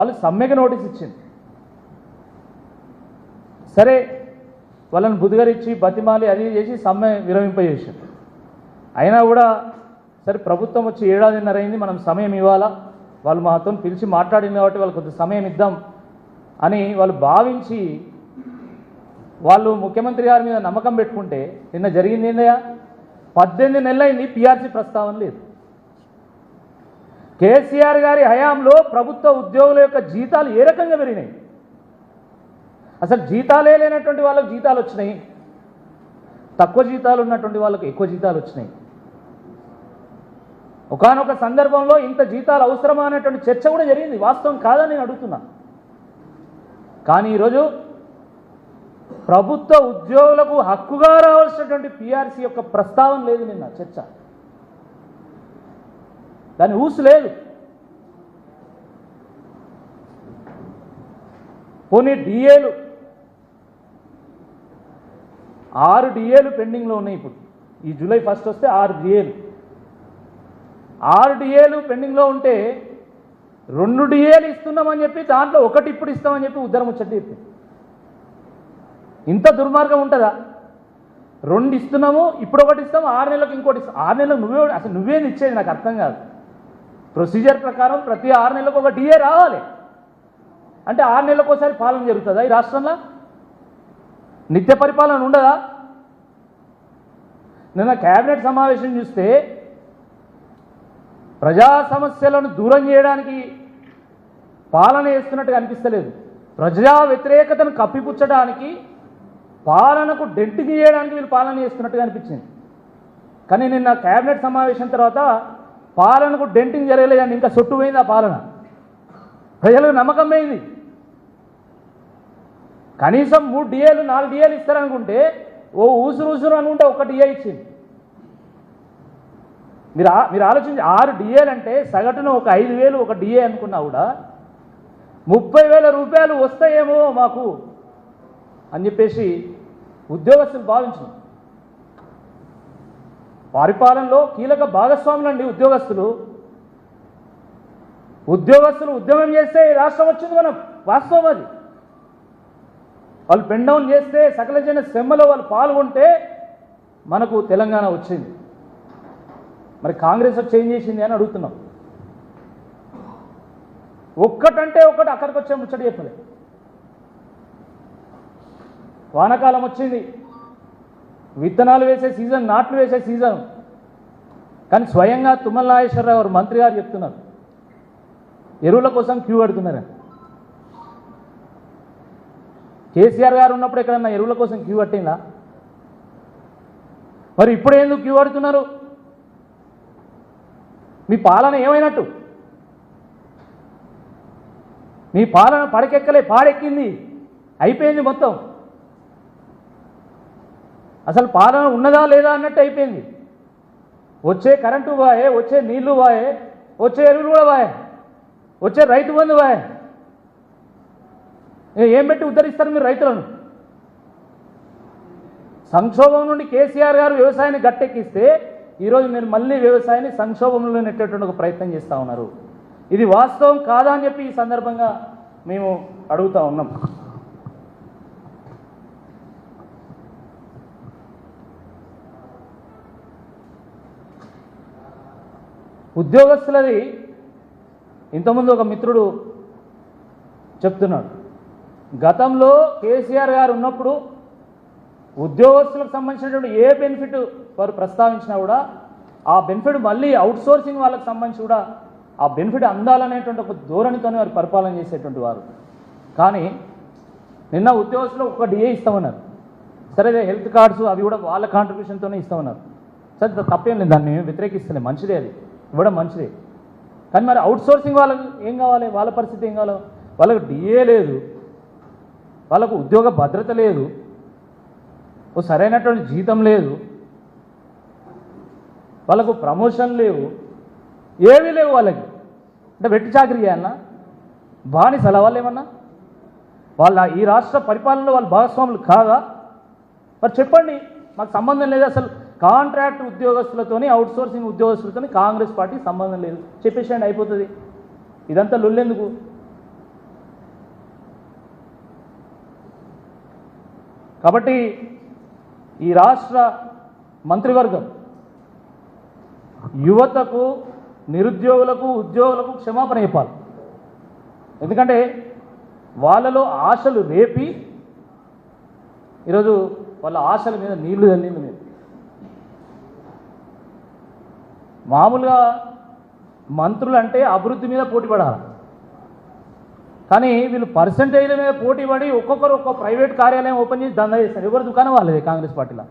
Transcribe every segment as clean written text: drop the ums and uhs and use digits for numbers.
వాళ్ళు సమ్మెకి నోటీస్ ఇచ్చింది. సరే వాళ్ళని బుద్ధిగరిచ్చి బతిమాలి అది చేసి సమ్మె విరమింపజేసారు. అయినా కూడా సరే ప్రభుత్వం వచ్చి 1.5 ఏళ్ళు అయింది, మనం సమయం ఇవ్వాలా, వాళ్ళు మాతో పిలిచి మాట్లాడింది కాబట్టి వాళ్ళకి కొంత సమయం ఇద్దాం అని వాళ్ళు భావించి వాళ్ళు ముఖ్యమంత్రి గారి మీద నమ్మకం పెట్టుకుంటే నిన్న జరిగింది ఏందయ్యా, 18 నెలలైంది పిఆర్సీ ప్రస్తావన లేదు. కేసీఆర్ గారి హయాంలో ప్రభుత్వ ఉద్యోగుల యొక్క జీతాలు ఏ రకంగా పెరిగినాయి, అసలు జీతాలే లేనటువంటి వాళ్ళకు జీతాలు వచ్చినాయి, తక్కువ జీతాలు ఉన్నటువంటి వాళ్ళకు ఎక్కువ జీతాలు వచ్చినాయి. ఒకానొక సందర్భంలో ఇంత జీతాలు అవసరమా అనేటువంటి చర్చ కూడా జరిగింది, వాస్తవం కాదని నేను అడుగుతున్నా. కానీ ఈరోజు ప్రభుత్వ ఉద్యోగులకు హక్కుగా రావాల్సినటువంటి పిఆర్సీ యొక్క ప్రస్తావన లేదు, నిన్న చర్చ దాని ఊసు లేదు. పోనీ డిఏలు 6 డిఏలు పెండింగ్లో ఉన్నాయి. ఇప్పుడు ఈ జూలై 1 వస్తే 6 డిఏలు పెండింగ్లో ఉంటే 2 డిఏలు ఇస్తున్నామని చెప్పి దాంట్లో 1 ఇప్పుడు ఇస్తామని చెప్పి ఉద్దరం ముచ్చట చెప్పి, ఇంత దుర్మార్గం ఉంటుందా? 2 ఇస్తున్నాము, ఇప్పుడు 1 ఇస్తాము, 6 నెలలకు ఇంకోటి ఇస్తాం. 6 నెలలకు నువ్వేది ఇచ్చేది నాకు అర్థం కాదు. ప్రొసీజర్ ప్రకారం ప్రతి 6 నెలలకు 1 డిఏ రావాలి అంటే 6 నెలలకు ఒకసారి పాలన జరుగుతుందా ఈ రాష్ట్రంలో? నిత్య పరిపాలన ఉండదా? నిన్న కేబినెట్ సమావేశం చూస్తే ప్రజా సమస్యలను దూరం చేయడానికి పాలన చేస్తున్నట్టుగా అనిపిస్తలేదు, ప్రజా వ్యతిరేకతను కప్పిపుచ్చడానికి పాలనకు డెంటింగ్ చేయడానికి వీళ్ళు పాలన చేస్తున్నట్టుగా అనిపించింది. కానీ నిన్న కేబినెట్ సమావేశం తర్వాత పాలనకు డెంటింగ్ జరగలేదండి, ఇంకా సొట్టు పోయింది ఆ పాలన, ప్రజలకు నమ్మకం పోయింది. కనీసం 3 డిఏలు 4 డిఏలు ఇస్తారనుకుంటే ఊసురు అనుకుంటే 1 డిఏ ఇచ్చింది. మీరు ఆలోచించి 6 డిఏలు అంటే సగటున ఒక 5,000 1 డిఏ అనుకున్నా కూడా 30,000 రూపాయలు వస్తాయేమో మాకు అని చెప్పేసి ఉద్యోగస్తులు భావించారు. పరిపాలనలో కీలక భాగస్వాములండి ఉద్యోగస్తులు. ఉద్యమం చేస్తే రాష్ట్రం వచ్చింది, మనం వాస్తవం అది. వాళ్ళు పెన్ డౌన్ చేస్తే సకల జన శ్రమలో వాళ్ళు పాల్గొంటే మనకు తెలంగాణ వచ్చింది. మరి కాంగ్రెస్ వచ్చి ఏం చేసింది అని అడుగుతున్నాం. ఒక్కటంటే ఒకటి అక్కడికి వచ్చే ముచ్చట చెప్పలే. వానాకాలం వచ్చింది, విత్తనాలు వేసే సీజన్, నాట్లు వేసే సీజన్. కానీ స్వయంగా తుమ్మల నాగేశ్వరరావు గారు మంత్రి గారు చెప్తున్నారు ఎరువుల కోసం క్యూ కడుతున్నారు. కేసీఆర్ గారు ఉన్నప్పుడు ఎక్కడన్నా ఎరువుల కోసం క్యూ కట్టిందా? మరి ఇప్పుడు ఎందుకు క్యూ కడుతున్నారు? మీ పాలన ఏమైనట్టు? మీ పాలన పడకెక్కలే, పాడెక్కింది, అయిపోయింది మొత్తం. అసలు పాలన ఉన్నదా లేదా అన్నట్టు అయిపోయింది. వచ్చే కరెంటు బాయే, వచ్చే నీళ్లు బాయే, వచ్చే ఎరువులు కూడా బాయే, వచ్చే రైతు బంధు బాయే. ఏం పెట్టి ఉద్ధరిస్తారు మీరు రైతులను? సంక్షోభం నుండి కేసీఆర్ గారు వ్యవసాయాన్ని గట్టెక్కిస్తే ఈరోజు మీరు మళ్ళీ వ్యవసాయాన్ని సంక్షోభంలో నెట్టేటువంటి ఒక ప్రయత్నం చేస్తూ ఉన్నారు. ఇది వాస్తవం కాదా అని చెప్పి ఈ సందర్భంగా మేము అడుగుతూ ఉన్నాం. ఉద్యోగస్తులది ఇంతకుముందు ఒక మిత్రుడు చెప్తున్నాడు, గతంలో కేసీఆర్ గారు ఉన్నప్పుడు ఉద్యోగస్తులకు సంబంధించినటువంటి ఏ బెనిఫిట్ వారు ప్రస్తావించినా కూడా ఆ బెనిఫిట్ మళ్ళీ అవుట్సోర్సింగ్ వాళ్ళకి సంబంధించి కూడా ఆ బెనిఫిట్ అందాలనేటువంటి ఒక ధోరణితోనే వారు పరిపాలన చేసేటువంటి వారు. కానీ నిన్న ఉద్యోగస్తులు 1 డిఏ ఇస్తామన్నారు. సరే హెల్త్ కార్డ్స్ అవి కూడా వాళ్ళ కాంట్రిబ్యూషన్తోనే ఇస్తామన్నారు. సరే తప్పేం లేదు, దాన్ని వ్యతిరేకిస్తలే, మంచిదే, అది ఇవ్వడం మంచిదే. కానీ మరి అవుట్సోర్సింగ్ వాళ్ళకి ఏం కావాలి? వాళ్ళ పరిస్థితి ఏం కావాలి? వాళ్ళకు డిఏ లేదు, వాళ్ళకు ఉద్యోగ భద్రత లేదు, ఓ సరైనటువంటి జీతం లేదు, వాళ్ళకు ప్రమోషన్ లేవు, ఏమీ లేవు వాళ్ళకి. అంటే వెట్టి చాకరీ చేయాలన్నా? బానిసల వాళ్ళు ఏమన్నా? వాళ్ళ ఈ రాష్ట్ర పరిపాలనలో వాళ్ళు భాగస్వాములు కాదా? మరి చెప్పండి, మాకు సంబంధం లేదు, అసలు కాంట్రాక్ట్ ఉద్యోగస్తులతోని అవుట్సోర్సింగ్ ఉద్యోగస్తులతోని కాంగ్రెస్ పార్టీ సంబంధం లేదు చెప్పేసేయండి, అయిపోతుంది. ఇదంతా లొల్లెందుకు? కాబట్టి ఈ రాష్ట్ర మంత్రివర్గం యువతకు, నిరుద్యోగులకు, ఉద్యోగులకు క్షమాపణ చెప్పాలి. ఎందుకంటే వాళ్ళలో ఆశలు రేపి ఈరోజు వాళ్ళ ఆశల మీద నీళ్లు చల్లింది మీరు. మామూలుగా మంత్రులు అంటే అభివృద్ధి మీద పోటీ పడాలి, కానీ వీళ్ళు పర్సంటేజ్ల మీద పోటీ పడి ఒక్కొక్కరు ఒక్కొక్క ప్రైవేట్ కార్యాలయం ఓపెన్ చేసి దందా చేస్తారు. ఎవరి దుకాణం వాళ్ళది కాంగ్రెస్ పార్టీలో.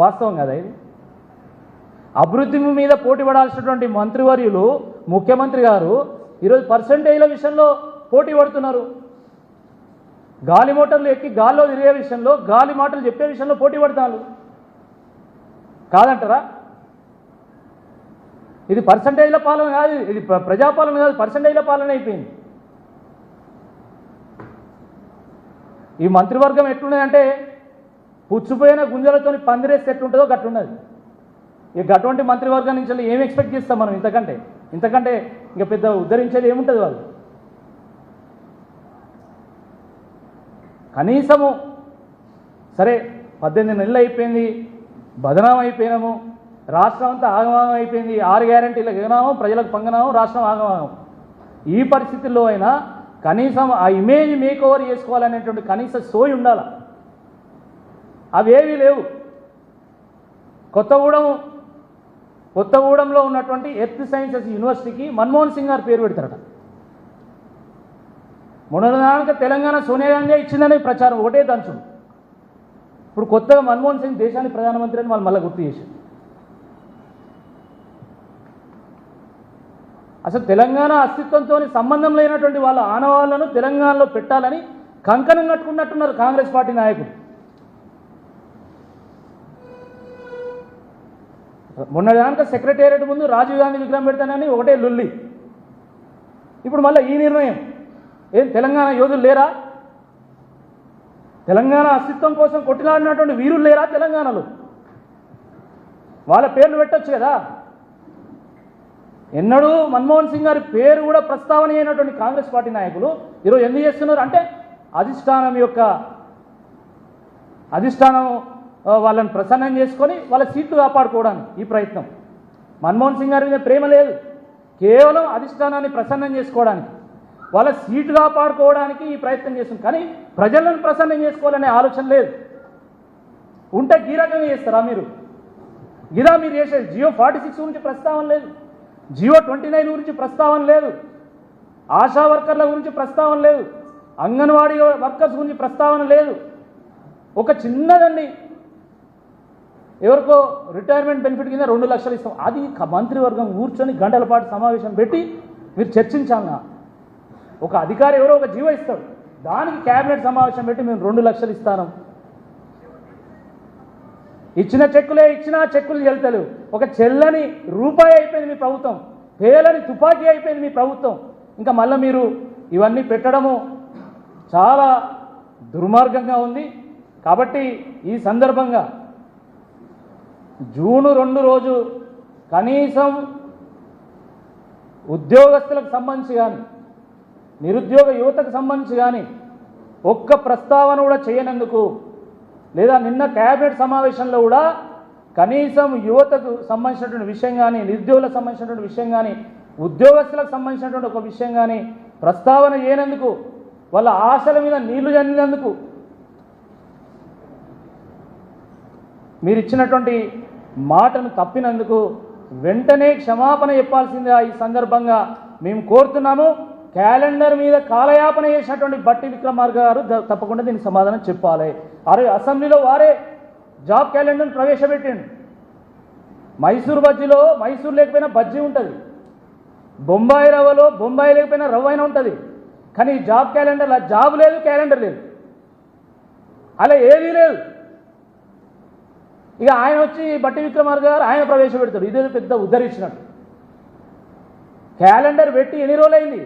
వాస్తవం కదా ఇది. అభివృద్ధి మీద పోటీ పడాల్సినటువంటి మంత్రివర్యులు, ముఖ్యమంత్రి గారు ఈరోజు పర్సంటేజ్ల విషయంలో పోటీ పడుతున్నారు. గాలి మోటార్లు ఎక్కి గాల్లో తిరిగే విషయంలో, గాలి మాటలు చెప్పే విషయంలో పోటీ పడతారు. కాదంటారా? ఇది పర్సంటేజ్ల పాలన కాదు, ఇది ప్రజాపాలన కాదు, పర్సంటేజ్ల పాలన అయిపోయింది. ఈ మంత్రివర్గం ఎట్లున్నదంటే పుచ్చిపోయిన గుంజలతో పందిరేస్తే ఎట్లుంటుందో గట్లున్నది. ఇక అటువంటి మంత్రివర్గం నుంచి ఏం ఎక్స్పెక్ట్ చేస్తాం మనం? ఇంతకంటే ఇంకా పెద్ద ఉద్ధరించేది ఏముంటుంది వాళ్ళు? కనీసము సరే 18 నెలలు అయిపోయింది, బదనాం అయిపోయినాము, రాష్ట్రం అంతా ఆగమాగం అయిపోయింది, 6 గ్యారెంటీలకు ఎగనాము, ప్రజలకు పంగనాము, రాష్ట్రం ఆగమాగం. ఈ పరిస్థితుల్లో అయినా కనీసం ఆ ఇమేజ్ మేక్ ఓవర్ చేసుకోవాలనేటువంటి కనీస సోయి ఉండాలి. అవేవీ లేవు. కొత్తగూడెంలో ఉన్నటువంటి ఎర్త్ సైన్సెస్ యూనివర్సిటీకి మన్మోహన్ సింగ్ గారు పేరు పెడతారట. మొన్నటిదాకా తెలంగాణ సోనియా గాంధీ ఇచ్చిందనే ప్రచారం ఒకటే దంచుడు. ఇప్పుడు కొత్తగా మన్మోహన్ సింగ్ దేశానికి ప్రధానమంత్రి అని వాళ్ళు మళ్ళీ గుర్తు చేశారు. అసలు తెలంగాణ అస్తిత్వంతో సంబంధం లేనటువంటి వాళ్ళ ఆనవాళ్లను తెలంగాణలో పెట్టాలని కంకణం కట్టుకున్నట్టున్నారు కాంగ్రెస్ పార్టీ నాయకులు. మొన్నటిదాకా సెక్రటేరియట్ ముందు రాజీవ్ గాంధీ విగ్రహం పెడతానని ఒకటే లొల్లి. ఇప్పుడు మళ్ళీ ఈ నిర్ణయం. ఏం తెలంగాణ యోధులు లేరా? తెలంగాణ అస్తిత్వం కోసం కొట్టిలాడినటువంటి వీరులు లేరా తెలంగాణలో? వాళ్ళ పేర్లు పెట్టచ్చు కదా. ఎన్నడూ మన్మోహన్ సింగ్ గారి పేరు కూడా ప్రస్తావన అయినటువంటి కాంగ్రెస్ పార్టీ నాయకులు ఈరోజు ఎందుకు చేస్తున్నారు అంటే అధిష్టానం వాళ్ళని ప్రసన్నం చేసుకొని వాళ్ళ సీట్లు కాపాడుకోవడానికి ఈ ప్రయత్నం. మన్మోహన్ సింగ్ గారి మీద ప్రేమ లేదు, కేవలం అధిష్టానాన్ని ప్రసన్నం చేసుకోవడానికి, వాళ్ళ సీటు కాపాడుకోవడానికి ఈ ప్రయత్నం చేస్తుంది. కానీ ప్రజలను ప్రసన్నం చేసుకోవాలనే ఆలోచన లేదు. ఉంటే ఈ రకంగా చేస్తారా మీరు? ఇదా మీరు చేసేది? జియో 46 గురించి ప్రస్తావన లేదు, జియో 29 గురించి ప్రస్తావన లేదు, ఆశా వర్కర్ల గురించి ప్రస్తావన లేదు, అంగన్వాడీ వర్కర్స్ గురించి ప్రస్తావన లేదు. ఒక చిన్నదండి, ఎవరికో రిటైర్మెంట్ బెనిఫిట్ కింద 2 లక్షలు ఇస్తాం. అది మంత్రివర్గం కూర్చొని గంటల పాటు సమావేశం పెట్టి మీరు చర్చించాలా? ఒక అధికారి ఎవరో ఒక జీవో ఇస్తాడు, దానికి క్యాబినెట్ సమావేశం పెట్టి మేము 2 లక్షలు ఇస్తాను. ఇచ్చిన చెక్కులు చెల్తలేవు. ఒక చెల్లని రూపాయి అయిపోయింది మీ ప్రభుత్వం, పేలని తుపాకీ అయిపోయింది మీ ప్రభుత్వం. ఇంకా మళ్ళీ మీరు ఇవన్నీ పెట్టడము చాలా దుర్మార్గంగా ఉంది. కాబట్టి ఈ సందర్భంగా జూన్ 2 రోజు కనీసం ఉద్యోగస్తులకు సంబంధించి కానీ, నిరుద్యోగ యువతకు సంబంధించి కానీ ఒక్క ప్రస్తావన కూడా చేయనందుకు, లేదా నిన్న క్యాబినెట్ సమావేశంలో కూడా కనీసం యువతకు సంబంధించినటువంటి విషయం కానీ, నిరుద్యోగులకు సంబంధించినటువంటి విషయం కానీ, ఉద్యోగస్తులకు సంబంధించినటువంటి ఒక విషయం కానీ ప్రస్తావన చేయనందుకు, వాళ్ళ ఆశల మీద నీళ్లు చల్లినందుకు, మీరు ఇచ్చినటువంటి మాటను తప్పినందుకు వెంటనే క్షమాపణ చెప్పాల్సిందిగా ఈ సందర్భంగా మేము కోరుతున్నాము. క్యాలెండర్ మీద కాలయాపన చేసినటువంటి బట్టి విక్రమార్క గారు తప్పకుండా దీనికి సమాధానం చెప్పాలి. అసెంబ్లీలో వారే జాబ్ క్యాలెండర్ను ప్రవేశపెట్టిండు. మైసూర్ బజ్జీలో మైసూర్ లేకపోయినా బజ్జీ ఉంటుంది, బొంబాయి రవ్వలో బొంబాయి లేకపోయినా రవ్వ అయినా ఉంటుంది. కానీ జాబ్ క్యాలెండర్లో జాబ్ లేదు, క్యాలెండర్ లేదు, అలా ఏదీ లేదు. ఇక ఆయన వచ్చి బట్టి విక్రమార్క గారు ఆయన ప్రవేశపెడతాడు. ఇదే పెద్ద ఉద్ధరించినట్టు. క్యాలెండర్ పెట్టి ఎన్ని రోజులైంది?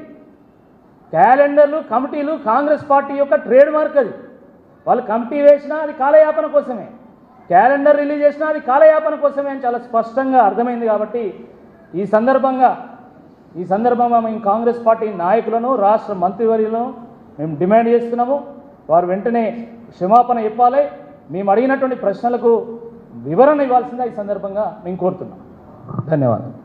క్యాలెండర్లు, కమిటీలు కాంగ్రెస్ పార్టీ యొక్క ట్రేడ్ మార్క్. అది వాళ్ళు కమిటీ వేసినా అది కాలయాపన కోసమే, క్యాలెండర్ రిలీజ్ చేసినా అది కాలయాపన కోసమే అని చాలా స్పష్టంగా అర్థమైంది. కాబట్టి ఈ సందర్భంగా మేము కాంగ్రెస్ పార్టీ నాయకులను, రాష్ట్ర మంత్రివర్యులను మేము డిమాండ్ చేస్తున్నాము. వారు వెంటనే క్షమాపణ చెప్పాలి. మేము అడిగినటువంటి ప్రశ్నలకు వివరణ ఇవ్వాల్సిందిగా ఈ సందర్భంగా మేము కోరుతున్నాం. ధన్యవాదాలు.